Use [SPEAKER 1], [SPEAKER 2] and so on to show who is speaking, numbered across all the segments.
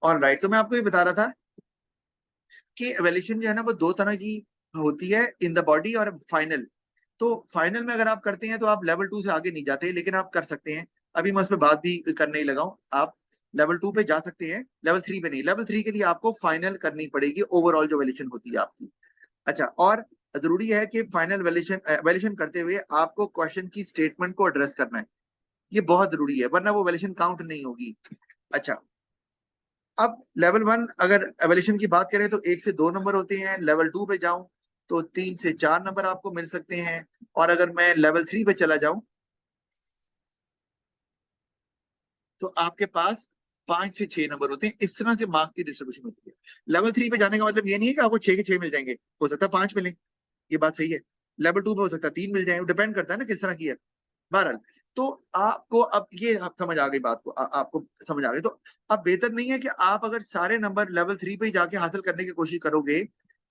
[SPEAKER 1] Alright, तो मैं आपको ये बता रहा था कि एवोल्यूशन जो है ना वो दो तरह की होती है, इन द बॉडी और फाइनल। तो फाइनल में अगर आप करते हैं तो आप लेवल 2 से आगे नहीं जाते, लेकिन आप कर सकते हैं। अभी मैं उस पर बात भी करने ही लगा हूं। आप लेवल 2 पे जा सकते हैं, लेवल 3 पे नहीं। लेवल 3 के लिए आपको फाइनल करनी पड़ेगी, ओवरऑल जो वैल्यूएशन होती है आपकी। अच्छा, और जरूरी है कि फाइनल वैल्यूएशन करते हुए आपको क्वेश्चन की स्टेटमेंट को एड्रेस करना है। ये बहुत जरूरी है, वरना वो वैल्यूएशन काउंट नहीं होगी। अच्छा, अब लेवल 1 अगर एवोल्यूशन की बात करें तो 1 से 2 नंबर होते हैं। लेवल 2 पे जाऊं तो 3 से 4 नंबर आपको मिल सकते हैं। और अगर मैं लेवल 3 पे चला जाऊं तो आपके पास 5 से 6 नंबर होते हैं। इस तरह से मार्क्स की डिस्ट्रीब्यूशन होती है। लेवल 3 पे जाने का मतलब ये नहीं है कि आपको 6 के 6 मिल जाएंगे, हो सकता है 5 मिले, ये बात सही है। लेवल 2 पे हो सकता है 3 मिल जाए, डिपेंड करता है ना किस तरह की है। बहरहाल, तो आपको अब ये आप समझ आ गई बात को, आपको समझ आ गई। तो अब बेहतर नहीं है कि आप अगर सारे नंबर लेवल 3 पे ही जाके हासिल करने की कोशिश करोगे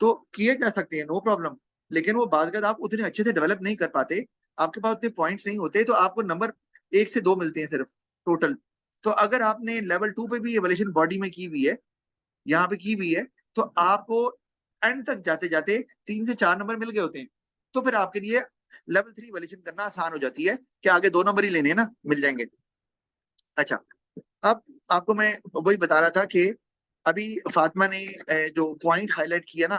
[SPEAKER 1] तो किए जा सकते हैं, नो प्रॉब्लम। लेकिन वो बात अगर आप उतने अच्छे से डेवलप नहीं कर पाते, आपके पास उतने पॉइंट्स नहीं होते, तो आपको नंबर 1 से 2 मिलते हैं सिर्फ टोटल। तो अगर आपने लेवल 2 पे भी एवोल्यूशन बॉडी में की हुई है, यहाँ पे की हुई है, तो आपको एंड तक जाते जाते 3 से 4 नंबर मिल गए होते हैं। तो फिर आपके लिए लेवल 3 वैल्यूएशन करना आसान हो जाती है कि आगे 2 नंबर ही लेने हैं ना, मिल जाएंगे। अच्छा, अब आपको मैं वही बता रहा था कि अभी फातिमा ने जो पॉइंट हाईलाइट किया ना,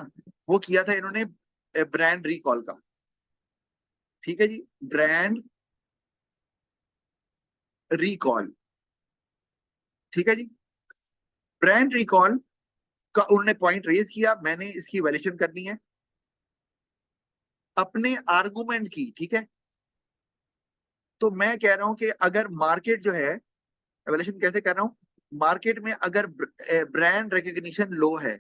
[SPEAKER 1] वो किया था इन्होंने ब्रांड रिकॉल का। ठीक है जी, ब्रांड रिकॉल। ठीक है जी, ब्रांड रिकॉल का उन्होंने पॉइंट रेज किया, मैंने इसकी वैल्यूएशन करनी है अपने आर्गुमेंट की। ठीक है, तो मैं कह रहा हूं कि अगर मार्केट जो है, एवोल्यूशन कैसे कर रहा हूं, मार्केट में अगर ब्रांड रिकग्निशन लो है,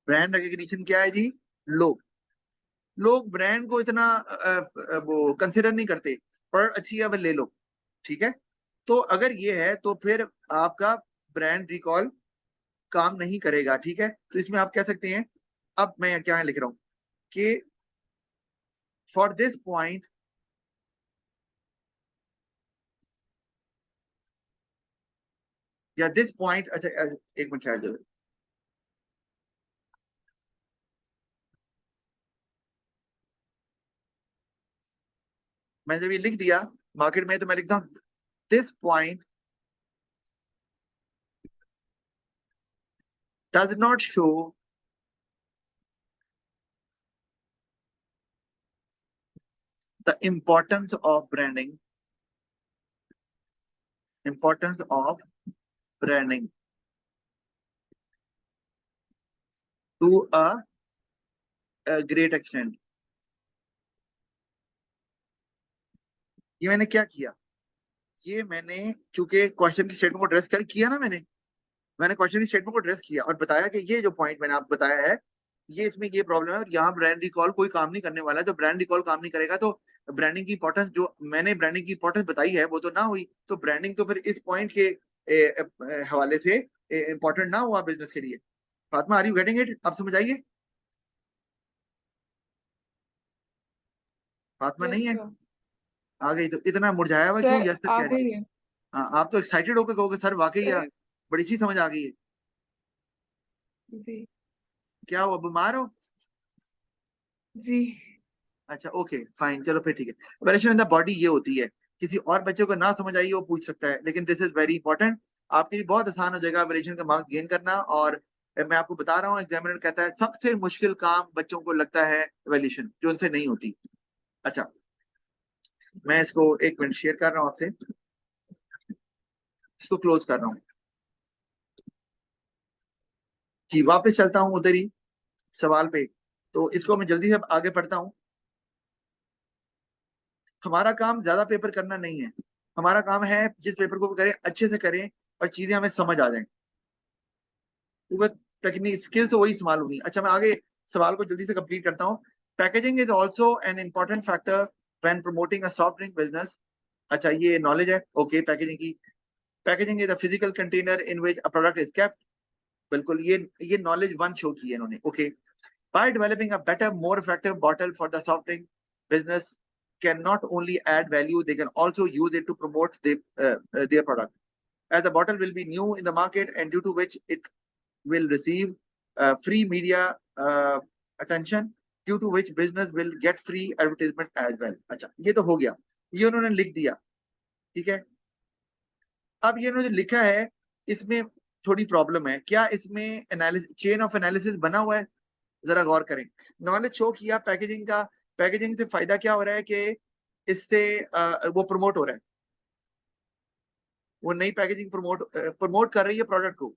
[SPEAKER 1] ब्रांड रिकग्निशन क्या है जी, लो, लोग ब्रांड को इतना वो कंसिडर नहीं करते, प्रोडक्ट अच्छी है अब ले लो। ठीक है, तो अगर ये है तो फिर आपका ब्रांड रिकॉल काम नहीं करेगा। ठीक है, तो इसमें आप कह सकते हैं, अब मैं क्या लिख रहा हूं कि फॉर दिस पॉइंट या दिस पॉइंट, अच्छा एक मिनट ठहर जाओ, मैंने जब ये लिख दिया मार्केट में तो मैं लिखता हूं this point does not show the importance of branding to a great extent। ये मैंने क्या किया, ये मैंने चूंकि क्वेश्चन की स्टेटमेंट को एड्रेस कर किया ना, मैंने क्वेश्चन की स्टेटमेंट को एड्रेस किया और बताया कि ये जो पॉइंट मैंने आपको बताया है, ये इसमें ये प्रॉब्लम है और यहाँ ब्रांड रिकॉल कोई काम नहीं करने वाला है। तो ब्रांड रिकॉल काम नहीं करेगा तो ब्रांडिंग की इंपॉर्टेंस, जो मैंने ब्रांडिंग की इंपॉर्टेंस बताई है वो तो ना हुई। तो ब्रांडिंग तो फिर इस पॉइंट के हवाले से इंपॉर्टेंट ना हुआ बिजनेस के लिए। Fatima, are you getting it? आप समझ आइए। फातिमा
[SPEAKER 2] यस
[SPEAKER 1] नहीं है?
[SPEAKER 2] सर।
[SPEAKER 1] आ गई तो इतना मुरझाया हुआ क्यों
[SPEAKER 2] सर
[SPEAKER 1] यस सर
[SPEAKER 2] आ
[SPEAKER 1] कह रही?
[SPEAKER 2] गई है।
[SPEAKER 1] हाँ, आप तो एक्साइटेड होकर कहोगे सर वाकई
[SPEAKER 2] सर
[SPEAKER 1] बड़ी चीज समझ आ गई है।
[SPEAKER 2] जी।
[SPEAKER 1] क्या हुआ, बीमार हो?
[SPEAKER 2] जी।
[SPEAKER 1] अच्छा, ओके फाइन, चलो फिर ठीक है। वेरिएशन इन द बॉडी ये होती है, किसी और बच्चे को ना समझ आई वो पूछ सकता है, लेकिन दिस इज वेरी इंपॉर्टेंट। आपके लिए बहुत आसान हो जाएगा वेरिएशन का मार्क्स गेन करना। और मैं आपको बता रहा हूँ, एग्जामिनर कहता है सबसे मुश्किल काम बच्चों को लगता है वैल्यूएशन, जो उनसे नहीं होती। अच्छा, मैं इसको 1 मिनट शेयर कर रहा हूँ आपसे, इसको क्लोज कर रहा हूँ जी। वापस चलता हूँ उधर ही सवाल पे, तो इसको मैं जल्दी से आगे पढ़ता हूँ। हमारा काम ज्यादा पेपर करना नहीं है, हमारा काम है जिस पेपर को भी करें अच्छे से करें और चीजें हमें समझ आ जाएं। क्योंकि टेक्निक स्किल तो वही इस्तेमाल होगी। अच्छा, मैं आगे सवाल को जल्दी से कंप्लीट करता हूँ। Packaging is also an important factor when promoting a soft drink business. अच्छा, ये नॉलेज है, ओके। पैकेजिंग की, packaging is a physical container in which a product is kept. बिल्कुल, ये नॉलेज 1 शो की है इन्होंने, okay. By developing a better more effective bottle for the soft drink business, can not only add value, they can also use it to promote their product. As the bottle will be new in the market and due to which it will receive free media attention, due to which business will get free advertisement as well. अच्छा, ये तो हो गया, ये उन्होंने लिख दिया, ठीक है। अब ये उन्होंने लिखा है, इसमें थोड़ी प्रॉब्लम है। क्या इसमें एनालिसिस, चेन ऑफ एनालिसिस बना हुआ है? जरा गौर करें। नॉलेज शो किया पैकेजिंग का, पैकेजिंग से फायदा क्या हो रहा है कि इससे वो प्रमोट हो रहा है, वो नई पैकेजिंग प्रमोट कर रही है प्रोडक्ट को।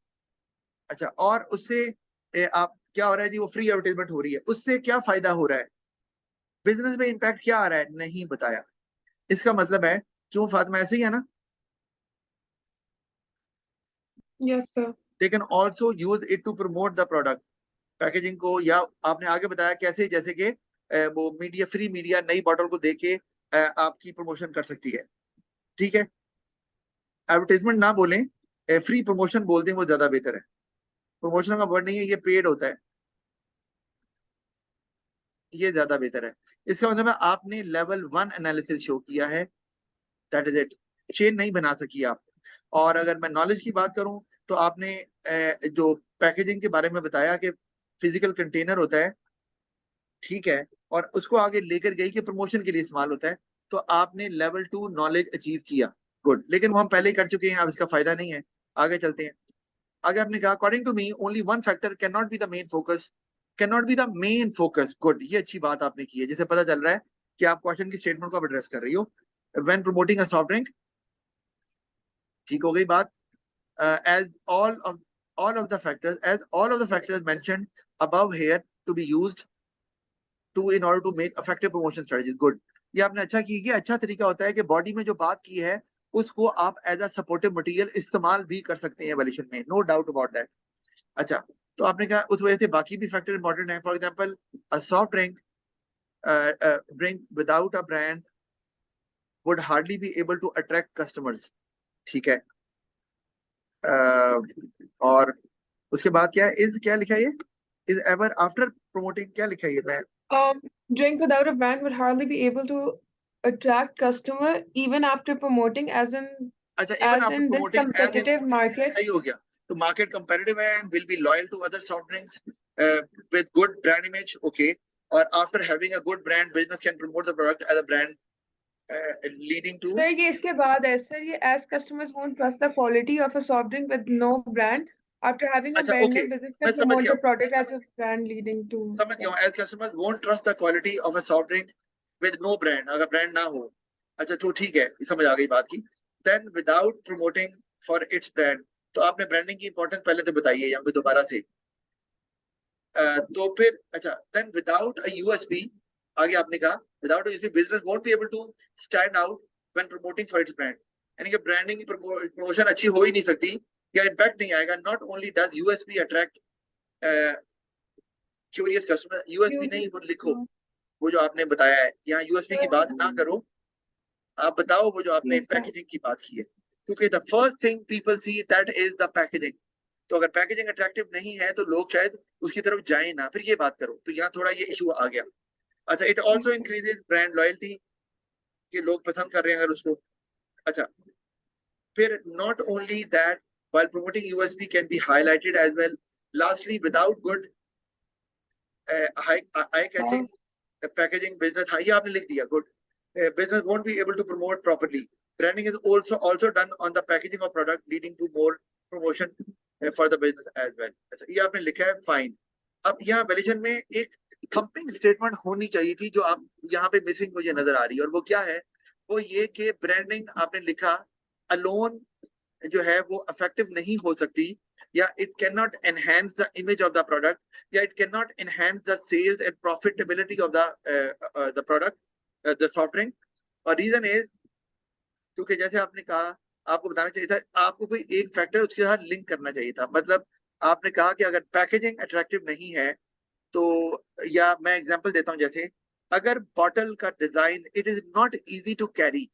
[SPEAKER 1] अच्छा, और उससे आप क्या हो रहा है जी, वो फ्री एडवर्टाइजमेंट हो रही है, उससे क्या फायदा हो रहा है, बिजनेस में इंपैक्ट क्या आ रहा है, नहीं बताया। इसका मतलब है, क्यों फातिमा, ऐसे ही है ना?
[SPEAKER 2] Yes, sir.
[SPEAKER 1] They can also use it to promote the product, packaging को, या आपने आगे बताया कैसे, जैसे कि वो मीडिया, फ्री मीडिया नई बॉटल को देके आपकी प्रमोशन कर सकती है, ठीक है। एडवर्टाइजमेंट ना बोलें, फ्री प्रमोशन बोल दें, वो ज्यादा बेहतर है। प्रमोशन का वर्ड नहीं है, ये पेड होता है, ये ज्यादा बेहतर है। इसका मतलब है आपने लेवल 1 एनालिसिस शो किया है, दैट इज इट। चेन नहीं बना सकी आप। और अगर मैं नॉलेज की बात करूं तो आपने जो पैकेजिंग के बारे में बताया कि फिजिकल कंटेनर होता है, ठीक है, और उसको आगे लेकर गई कि प्रमोशन के लिए इस्तेमाल होता है, तो आपने लेवल 2 नॉलेज अचीव किया, गुड। लेकिन वो हम पहले ही कर चुके हैं, अब इसका फायदा नहीं है। आगे चलते हैं। आगे आपने कहा, according to me only one factor can not be the main focus, can not be the main focus, good. ये अच्छी बात आपने की है, जिससे पता चल रहा है कि आप क्वेश्चन की स्टेटमेंट को आप एड्रेस कर रही हो। When promoting a soft drink, ठीक हो गई बात। As all of the factors, as all of the factors mentioned above here to be used to in order to make effective promotion strategies, good। ये आपने अच्छा की, ये अच्छा तरीका होता है कि बॉडी में जो बात की है उसको आप एज अ सपोर्टिव मटेरियल इस्तेमाल भी कर सकते हैं एवोल्यूशन में, नो डाउट अबाउट दैट। अच्छा, तो आपने कहा उस वजह से बाकी भी फैक्टर इंपॉर्टेंट है। For example, a soft drink without a brand would hardly be able to attract customers, ठीक है। और उसके बाद क्या है, इज क्या लिखा है, ये इज एवर आफ्टर प्रमोटिंग, क्या लिखा है ये? मैं
[SPEAKER 2] Drink without a brand would hardly be able to attract customer even after promoting,
[SPEAKER 1] अच्छा, even after
[SPEAKER 2] in this
[SPEAKER 1] promoting as in,
[SPEAKER 2] competitive market.
[SPEAKER 1] सही हो गया। तो मार्केट कंपेटिटिव है and will be loyal to other soft drinks with good brand image, okay. और after having a good brand, business can promote the product as a brand leading to,
[SPEAKER 2] Sir, ये इसके बाद है sir, ये as customers won't trust the quality of a soft drink with no brand. After having a
[SPEAKER 1] अच्छा
[SPEAKER 2] brand
[SPEAKER 1] okay,
[SPEAKER 2] name, business
[SPEAKER 1] मैं
[SPEAKER 2] can
[SPEAKER 1] समझ
[SPEAKER 2] promote
[SPEAKER 1] गया
[SPEAKER 2] the
[SPEAKER 1] हूँ,
[SPEAKER 2] product as a brand leading to
[SPEAKER 1] समझ गया हूँ। As customers won't trust the quality of a soft drink with no brand, अगर brand ना हो। अच्छा, तो ठीक है, समझ आ गई बात की। Then without promoting for its brand, तो आपने ब्रांडिंग की इंपॉर्टेंस पहले तो बताई है, यहाँ पे दोबारा से। तो फिर अच्छा, देन विदाउट अ यूएसपी, आगे आपने कहा without USP business won't be able to stand out when promoting for its brand, यानी कि ब्रांडिंग की प्रमोशन अच्छी हो ही नहीं सकती, या इंपैक्ट नहीं आएगा। Not only does USP attract curious customer, USP नहीं, वो लिखो, वो जो आपने बताया है, यहाँ यूएसपी की बात ना करो, आप बताओ वो जो आपने
[SPEAKER 2] Yes, sir.
[SPEAKER 1] पैकेजिंग की बात की है, क्योंकि the first thing people see that is the packaging. तो अगर पैकेजिंग अट्रैक्टिव नहीं है तो लोग शायद उसकी तरफ जाए ना, फिर ये बात करो, तो यहाँ थोड़ा ये इशू आ गया। अच्छा, it also increases brand loyalty, कि लोग पसंद कर रहे हैं अगर उसको। अच्छा, फिर not only that while promoting USP can be highlighted as well. Lastly, without good eye catching packaging, business, हाँ ये आपने लिख दिया, good, business won't be able to promote properly. Branding is also done on the packaging of product, leading to more promotion for the business as well. अच्छा, ये आपने लिखा है, फाइन। अब यहाँ वैल्यूएशन में एक थंपिंग स्टेटमेंट होनी चाहिए थी, जो आप यहाँ पे मिसिंग मुझे नजर आ रही है, और वो क्या है, वो ये कि ब्रांडिंग आपने लिखा अलोन जो है वो इफेक्टिव नहीं हो सकती, या it can not enhance the image of the product, या it can not enhance the sales and profitability of the product, the soft drink. और रीजन इज, क्योंकि जैसे आपने कहा, आपको बताना चाहिए था, आपको कोई एक फैक्टर उसके साथ लिंक करना चाहिए था। मतलब आपने कहा कि अगर पैकेजिंग अट्रैक्टिव नहीं है तो, या मैं एग्जांपल देता हूं, जैसे अगर बॉटल का design, it is not easy to carry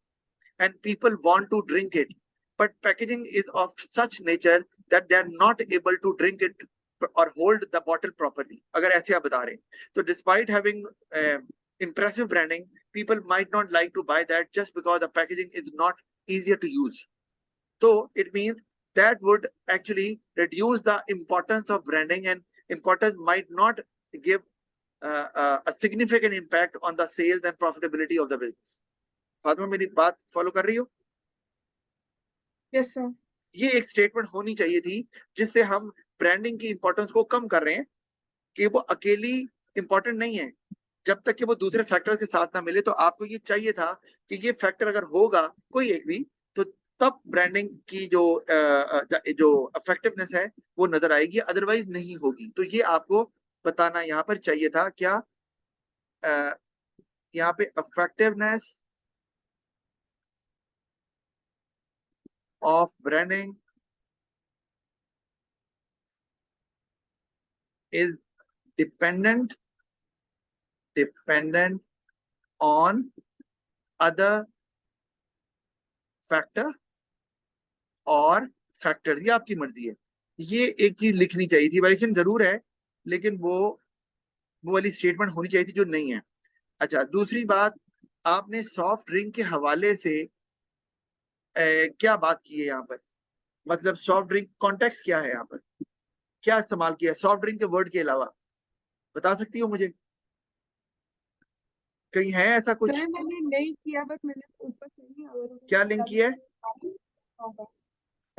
[SPEAKER 1] and people want to drink it, but packaging is of such nature that they are not able to drink it or hold the bottle properly, अगर ऐसे आप बता रहे हैं तो despite having impressive branding, people might not like to buy that just because the packaging is not easier to use. So it means that would actually reduce the importance of branding, and importance might not give a significant impact on the sales and profitability of the business. Fatima मेरी बात follow कर रही हो?
[SPEAKER 2] Yes, sir.
[SPEAKER 1] ये एक statement होनी चाहिए थी जिससे हम ब्रांडिंग की इंपॉर्टेंस को कम कर रहे हैं कि वो अकेली इंपॉर्टेंट नहीं है जब तक कि वो दूसरे फैक्टर के साथ ना मिले। तो आपको ये चाहिए था कि ये फैक्टर अगर होगा कोई एक भी, तो तब ब्रांडिंग की जो इफेक्टिवनेस है वो नजर आएगी, अदरवाइज नहीं होगी। तो ये आपको बताना यहाँ पर चाहिए था। क्या यहाँ पे effectiveness of branding is dependent on other factor और फैक्टर। ये आपकी मर्जी है। ये एक चीज लिखनी चाहिए थी, वेरिएशन जरूर है लेकिन वो वाली स्टेटमेंट होनी चाहिए थी जो नहीं है। अच्छा, दूसरी बात, आपने सॉफ्ट ड्रिंक के हवाले से क्या बात की है यहाँ पर? मतलब सॉफ्ट ड्रिंक कॉन्टेक्स्ट क्या है यहाँ पर, क्या इस्तेमाल किया सॉफ्ट ड्रिंक के वर्ड के अलावा? बता सकती हो मुझे? कहीं है ऐसा कुछ?
[SPEAKER 2] सर मैंने नहीं किया, बट मैंने ऊपर से नहीं और
[SPEAKER 1] क्या लिंक किया है?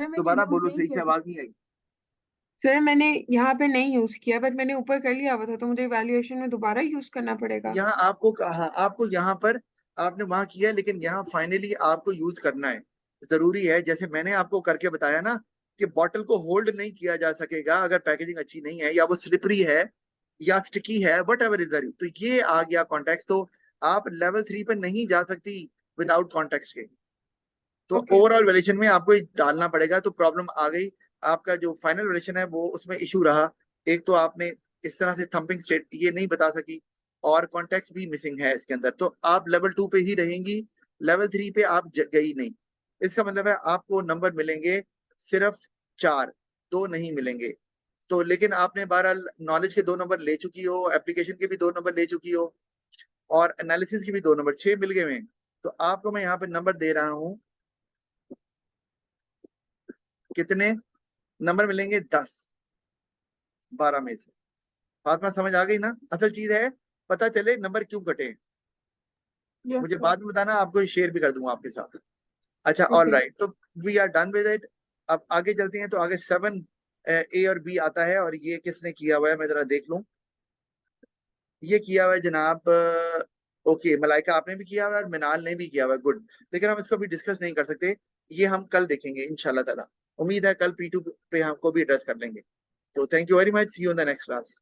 [SPEAKER 2] सर मैंने
[SPEAKER 1] दोबारा
[SPEAKER 2] यूज
[SPEAKER 1] बोलो,
[SPEAKER 2] नहीं
[SPEAKER 1] सही से
[SPEAKER 2] किया।
[SPEAKER 1] आवाज नहीं आई।
[SPEAKER 2] सर मैंने यहाँ पे नहीं यूज किया, बट मैंने ऊपर कर लिया हुआ था, तो मुझे इवैल्यूएशन में दोबारा यूज करना पड़ेगा।
[SPEAKER 1] यहाँ आपको कहा, आपको यहाँ पर आपने वहां किया, लेकिन यहाँ फाइनली आपको यूज करना है, जरूरी है। जैसे मैंने आपको करके बताया ना कि बॉटल को होल्ड नहीं किया जा सकेगा अगर पैकेजिंग अच्छी नहीं है, या वो स्लिपरी है या स्टिकी है, वट एवर इज द। तो ये आ गया कॉन्टेक्स्ट। तो आप लेवल 3 पे नहीं जा सकती विदाउट कॉन्टेक्स्ट के। तो ओवरऑल वैल्यूएशन में आपको डालना पड़ेगा। तो प्रॉब्लम आ गई, आपका जो फाइनल वैल्यूएशन है वो उसमें इशू रहा। एक तो आपने इस तरह से थंपिंग स्टेट ये नहीं बता सकी, और कॉन्टेक्स्ट भी मिसिंग है इसके अंदर। तो आप लेवल 2 पे ही रहेंगी, लेवल 3 पे आप गई नहीं। इसका मतलब है आपको नंबर मिलेंगे सिर्फ 4, 2 नहीं मिलेंगे। तो लेकिन आपने बहरहाल नॉलेज के 2 नंबर ले चुकी हो, एप्लीकेशन के भी 2 नंबर ले चुकी हो, और एनालिसिस के भी 2 नंबर, 6 मिल गए हैं। तो आपको मैं यहाँ पे नंबर दे रहा हूँ, कितने नंबर मिलेंगे? 10 12 में से। फातिमा समझ आ गई ना? असल चीज है पता चले नंबर क्यों कटे। मुझे बाद में बताना, आपको शेयर भी कर दूंगा आपके साथ। अच्छा, ऑल राइट। तो we are done with it. अब आगे चलते हैं। तो आगे 7 ए और बी आता है, और ये किसने किया हुआ है मैं जरा देख लूं। ये किया हुआ है जनाब, ओके, मलाइका आपने भी किया हुआ है और मिनाल ने भी किया हुआ है, गुड। लेकिन हम इसको अभी डिस्कस नहीं कर सकते, ये हम कल देखेंगे इंशाल्लाह ताला। उम्मीद है कल P2 पे हमको भी एड्रेस कर लेंगे। तो thank you very much, see you in the next class.